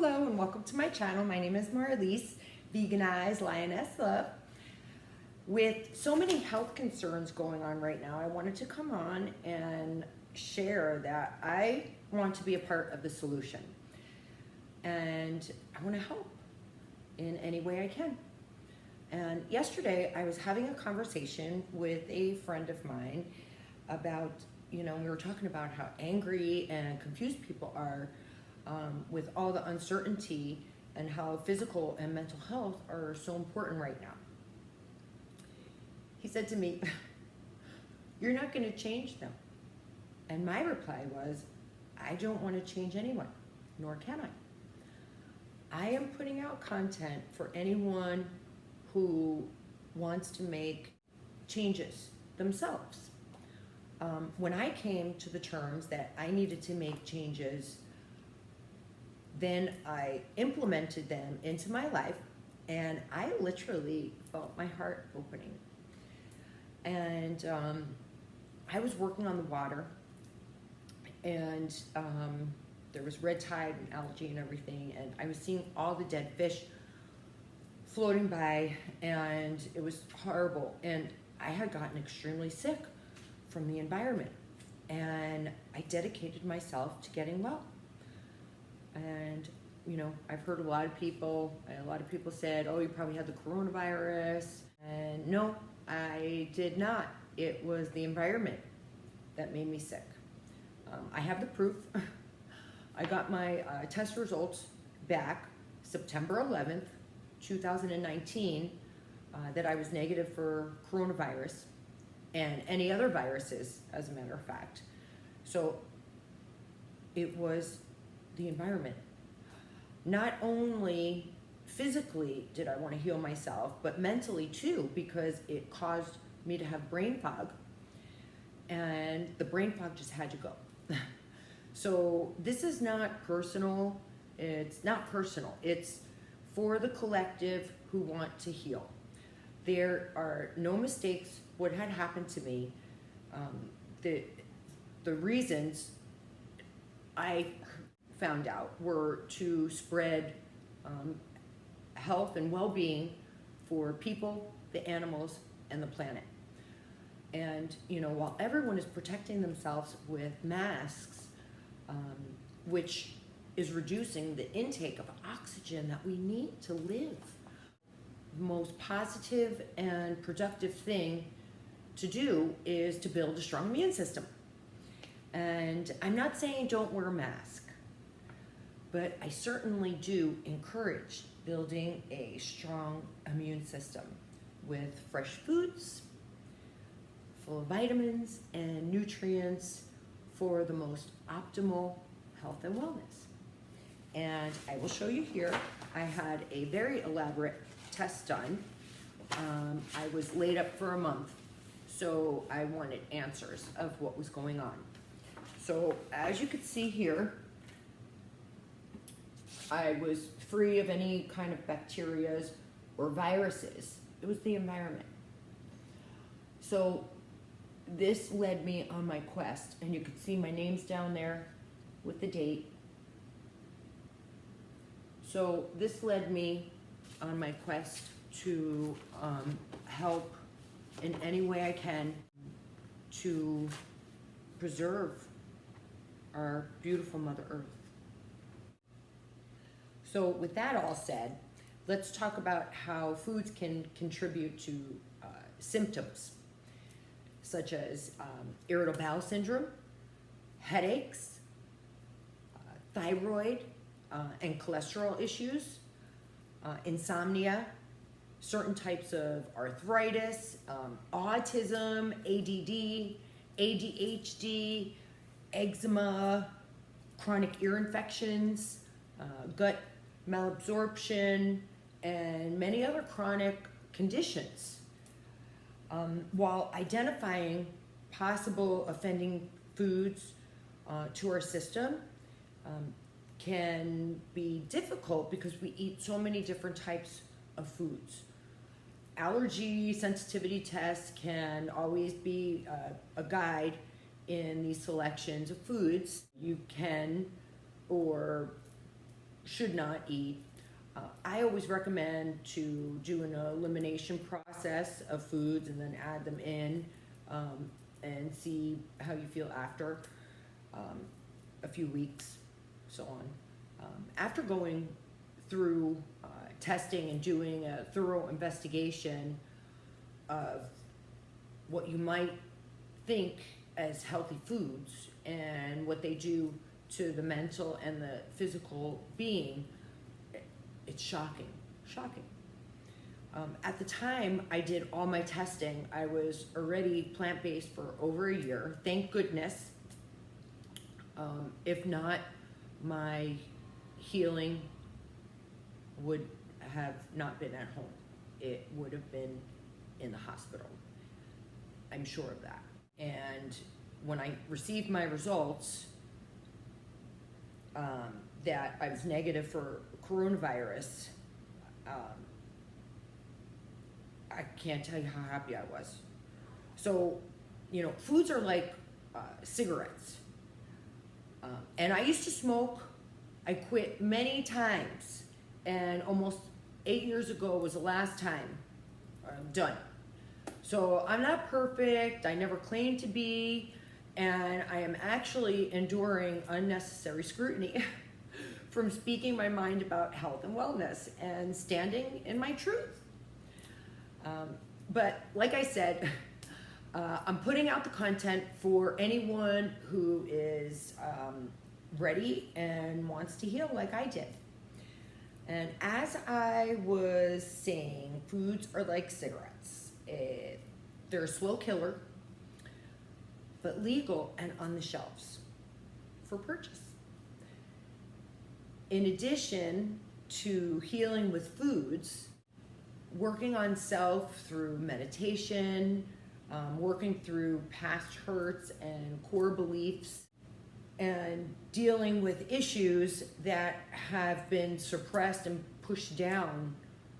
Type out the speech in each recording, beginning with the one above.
Hello and welcome to my channel. My name is Marlise, Veganized Lioness Love. With so many health concerns going on right now, I wanted to come on and share that I want to be a part of the solution. And I want to help in any way I can. And yesterday I was having a conversation with a friend of mine about, we were talking about how angry and confused people are with all the uncertainty and how physical and mental health are so important right now. He said to me, "You're not going to change them." And my reply was, "I don't want to change anyone, nor can I. I am putting out content for anyone who wants to make changes themselves." When I came to the terms that I needed to make changes, then I implemented them into my life, and I literally felt my heart opening. And I was working on the water, and there was red tide and algae and everything, and I was seeing all the dead fish floating by, and it was horrible. And I had gotten extremely sick from the environment, and I dedicated myself to getting well. And I've heard a lot of people said, "Oh, you probably had the coronavirus." And no, I did not. It was the environment that made me sick. I have the proof. I got my test results back September 11th, 2019, that I was negative for coronavirus and any other viruses, as a matter of fact. So it was the environment. Not only physically did I want to heal myself, but mentally too, because it caused me to have brain fog, and the brain fog just had to go. So this is not personal. It's not personal. It's for the collective who want to heal. There are no mistakes. What had happened to me, the reasons I found out were to spread health and well-being for people, the animals, and the planet. And while everyone is protecting themselves with masks, which is reducing the intake of oxygen that we need to live, the most positive and productive thing to do is to build a strong immune system. And I'm not saying don't wear a mask, but I certainly do encourage building a strong immune system with fresh foods, full of vitamins and nutrients for the most optimal health and wellness. And I will show you here, I had a very elaborate test done. I was laid up for a month, so I wanted answers of what was going on. So as you can see here, I was free of any kind of bacteria or viruses. It was the environment. So this led me on my quest, and you can see my name's down there with the date. So this led me on my quest to help in any way I can to preserve our beautiful Mother Earth. So with that all said, let's talk about how foods can contribute to symptoms such as irritable bowel syndrome, headaches, thyroid and cholesterol issues, insomnia, certain types of arthritis, autism, ADD, ADHD, eczema, chronic ear infections, gut malabsorption, and many other chronic conditions. While identifying possible offending foods to our system can be difficult because we eat so many different types of foods. Allergy sensitivity tests can always be a guide in these selections of foods. You can or should not eat. I always recommend to do an elimination process of foods and then add them in, and see how you feel after a few weeks, so on. After going through testing and doing a thorough investigation of what you might think as healthy foods and what they do to the mental and the physical being, it's shocking. At the time I did all my testing, I was already plant-based for over a year, thank goodness. If not, my healing would have not been at home. It would have been in the hospital. I'm sure of that. And when I received my results, that I was negative for coronavirus, I can't tell you how happy I was. So, you know, foods are like cigarettes. And I used to smoke. I quit many times. And almost 8 years ago was the last time. I'm done. So I'm not perfect. I never claimed to be. And I am actually enduring unnecessary scrutiny from speaking my mind about health and wellness and standing in my truth. But like I said, I'm putting out the content for anyone who is ready and wants to heal like I did. And as I was saying, foods are like cigarettes. They're a slow killer, but legal and on the shelves for purchase. In addition to healing with foods, working on self through meditation, working through past hurts and core beliefs, and dealing with issues that have been suppressed and pushed down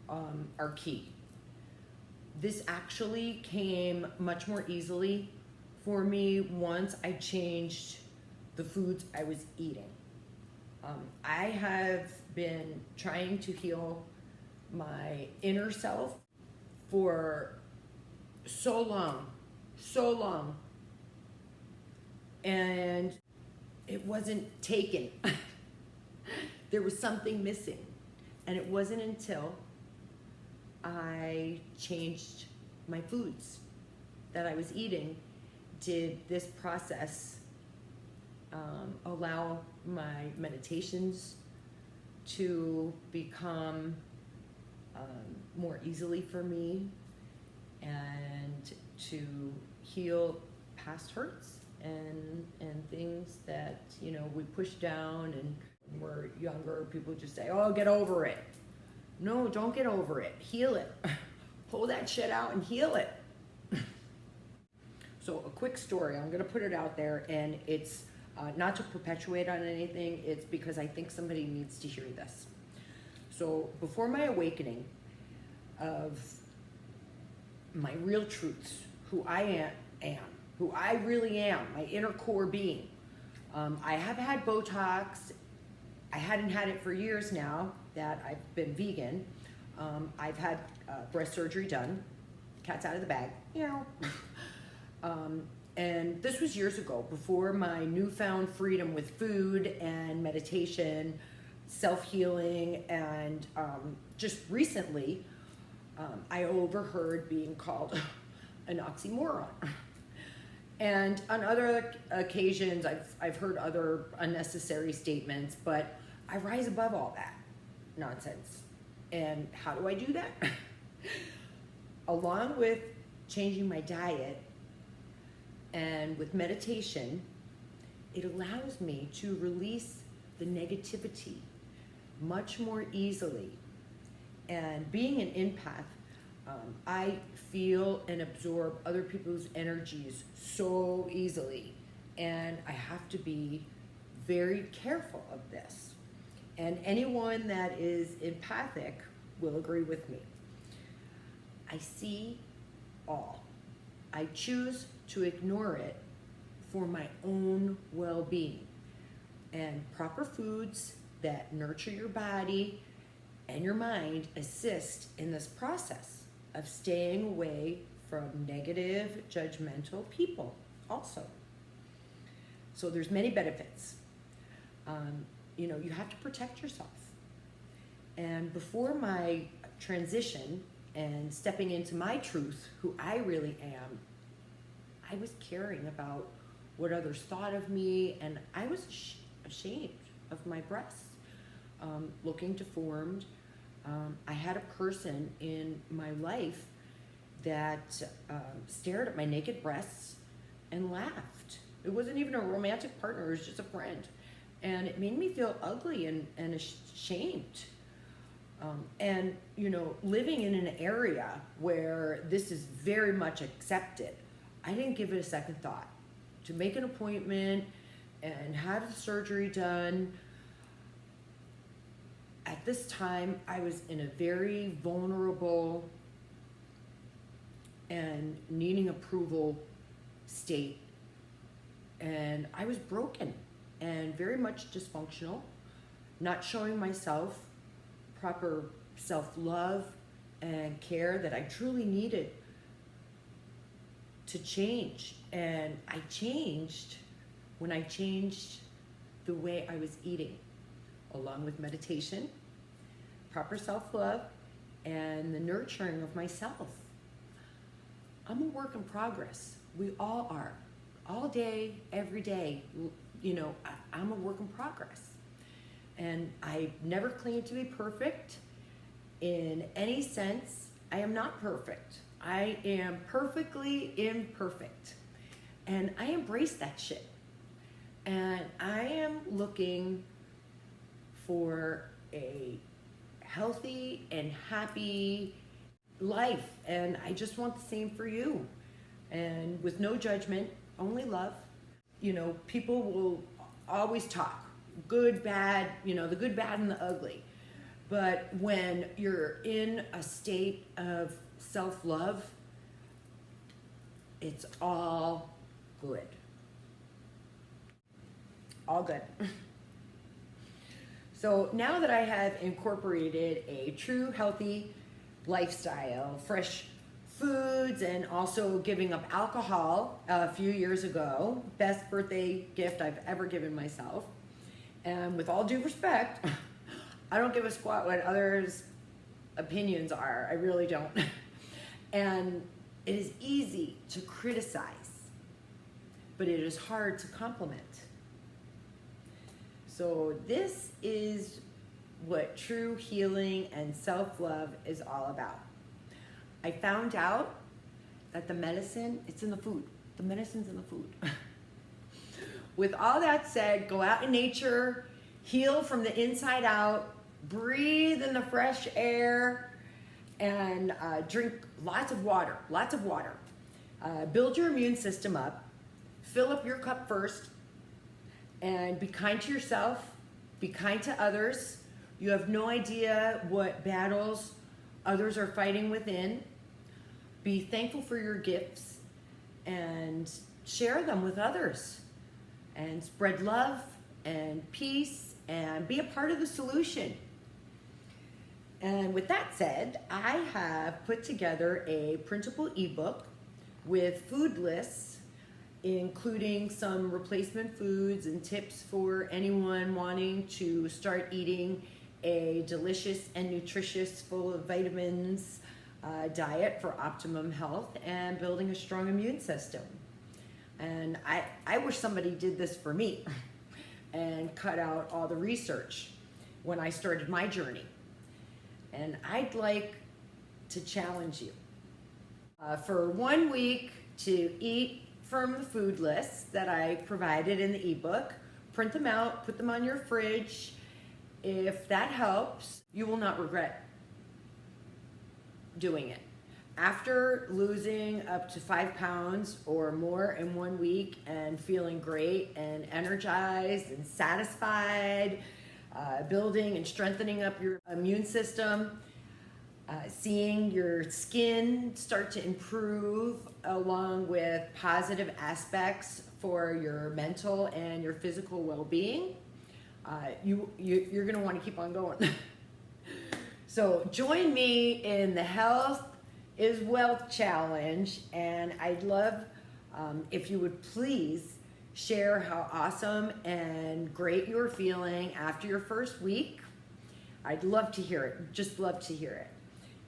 are key. This actually came much more easily for me once I changed the foods I was eating. I have been trying to heal my inner self for so long, and it wasn't taken. There was something missing, and it wasn't until I changed my foods that I was eating did this process allow my meditations to become more easily for me, and to heal past hurts and things that, you know, we push down. And when we're younger, people just say, oh, get over it. No, don't get over it. Heal it. Pull that shit out and heal it. So a quick story, I'm gonna put it out there, and it's not to perpetuate on anything, it's because I think somebody needs to hear this. So before my awakening of my real truths, who I am, who I really am, my inner core being, I have had Botox. I hadn't had it for years now that I've been vegan. I've had breast surgery done. Cat's out of the bag. And this was years ago, before my newfound freedom with food and meditation, self-healing, and just recently, I overheard being called an oxymoron. And on other occasions, I've heard other unnecessary statements, but I rise above all that nonsense. And how do I do that? Along with changing my diet and with meditation, it allows me to release the negativity much more easily. And being an empath, I feel and absorb other people's energies so easily, and I have to be very careful of this. And anyone that is empathic will agree with me. I see all. I choose to ignore it for my own well-being. And proper foods that nurture your body and your mind assist in this process of staying away from negative, judgmental people also. So there's many benefits. You have to protect yourself. And before my transition and stepping into my truth, who I really am, I was caring about what others thought of me, and I was ashamed of my breasts, looking deformed. I had a person in my life that stared at my naked breasts and laughed. It wasn't even a romantic partner, it was just a friend. And it made me feel ugly and ashamed. Living in an area where this is very much accepted, I didn't give it a second thought. To make an appointment and have the surgery done, at this time, I was in a very vulnerable and needing approval state. And I was broken and very much dysfunctional, not showing myself proper self-love and care that I truly needed to change. And I changed when I changed the way I was eating, along with meditation, proper self-love, and the nurturing of myself. I'm a work in progress. We all are. All day, every day, I'm a work in progress. And I never claim to be perfect in any sense. I am not perfect. I am perfectly imperfect. And I embrace that shit. And I am looking for a healthy and happy life. And I just want the same for you. And with no judgment, only love. People will always talk. Good, bad, the good, bad, and the ugly. But when you're in a state of self-love, it's all good. All good. So now that I have incorporated a true healthy lifestyle, fresh foods, and also giving up alcohol a few years ago, best birthday gift I've ever given myself. And with all due respect, I don't give a squat what others' opinions are. I really don't. And it is easy to criticize, but it is hard to compliment. So this is what true healing and self-love is all about. I found out that the medicine, it's in the food. The medicine's in the food. With all that said, go out in nature, heal from the inside out, breathe in the fresh air, and drink lots of water, build your immune system up, fill up your cup first, and be kind to yourself, be kind to others. You have no idea what battles others are fighting within. Be thankful for your gifts and share them with others, and spread love and peace and be a part of the solution. And with that said, I have put together a printable ebook with food lists, including some replacement foods and tips for anyone wanting to start eating a delicious and nutritious, full of vitamins diet for optimum health and building a strong immune system. And I wish somebody did this for me and cut out all the research when I started my journey. And I'd like to challenge you for 1 week to eat from the food lists that I provided in the ebook. Print them out, put them on your fridge. If that helps, you will not regret doing it. After losing up to 5 pounds or more in 1 week and feeling great and energized and satisfied, building and strengthening up your immune system, seeing your skin start to improve along with positive aspects for your mental and your physical well-being, you're going to want to keep on going. So join me in the Health is Wealth Challenge, and I'd love if you would please share how awesome and great you're feeling after your first week. I'd love to hear it, just love to hear it.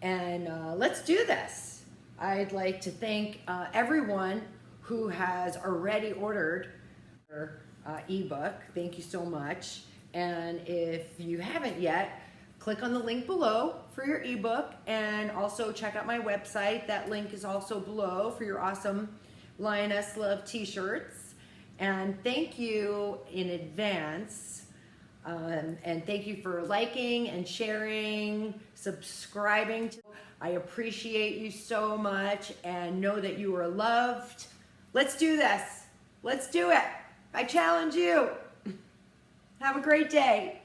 And let's do this. I'd like to thank everyone who has already ordered our ebook. Thank you so much. And if you haven't yet, click on the link below for your ebook, and also check out my website. That link is also below for your awesome Lioness Love t-shirts. And thank you in advance. And thank you for liking and sharing, subscribing. I appreciate you so much, and know that you are loved. Let's do this. Let's do it. I challenge you. Have a great day.